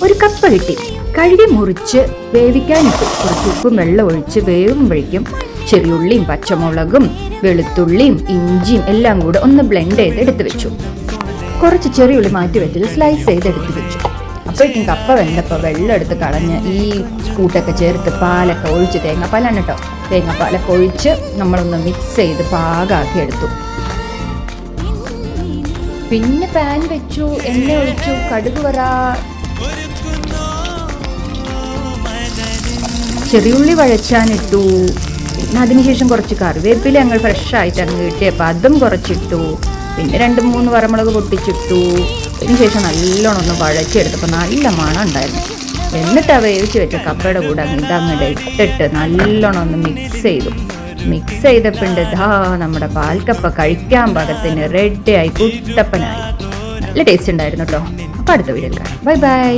ഒരു കപ്പ കിട്ടി. കഴുകി മുറിച്ച് വേവിക്കാനിട്ടു. കുറച്ച് ഉപ്പും വെള്ളം ഒഴിച്ച് വേവുമ്പോഴേക്കും ചെറിയുള്ളിയും പച്ചമുളകും വെളുത്തുള്ളിയും ഇഞ്ചിയും എല്ലാം കൂടെ ഒന്ന് ബ്ലെൻഡ് ചെയ്ത് എടുത്ത് വെച്ചു. കുറച്ച് ചെറിയുള്ളി മാറ്റി വെച്ചിട്ട് സ്ലൈസ് ചെയ്ത് എടുത്ത് വെച്ചു. അപ്പോഴേക്കും കപ്പ വെന്തപ്പോൾ വെള്ളം എടുത്ത് കളഞ്ഞ് ഈ കൂട്ടൊക്കെ ചേർത്ത് പാലൊക്കെ ഒഴിച്ച്, തേങ്ങാപ്പാലാണ് കേട്ടോ, തേങ്ങാപ്പാലൊക്കെ ഒഴിച്ച് നമ്മളൊന്ന് മിക്സ് ചെയ്ത് പാകമാക്കി എടുത്തു. പിന്നെ പാൻ വെച്ചു, എണ്ണ ഒഴിച്ചു, കടുക് വറ, ചെറിയുള്ളി വഴച്ചാനിട്ടു. പിന്നെ അതിനുശേഷം കുറച്ച് കറിവേപ്പില ഞങ്ങൾ ഫ്രഷായിട്ട് അങ്ങ് കിട്ടിയപ്പോൾ അതും കുറച്ചിട്ടു. പിന്നെ 2-3 വറമുളക് പൊട്ടിച്ചിട്ടു. അതിനുശേഷം നല്ലോണം ഒന്ന് വഴച്ചെടുത്തപ്പോൾ നല്ല മണം ഉണ്ടായിരുന്നു. എന്നിട്ട് ആ വേവിച്ച് വെച്ച കപ്പയുടെ കൂടെ ഇതങ്ങോട്ട് ഇട്ടിട്ട് നല്ലോണം ഒന്ന് മിക്സ് ചെയ്തു. മിക്സ് ചെയ്തപ്പോൾ ഇതാ നമ്മുടെ പാൽക്കപ്പ കഴിക്കാൻ പാകത്തിന് റെഡിയായി, കുട്ടപ്പനായി. നല്ല ടേസ്റ്റ് ഉണ്ടായിരുന്നു കേട്ടോ. അപ്പോൾ അടുത്ത വീഡിയോയിൽ കാണാം. Bye bye.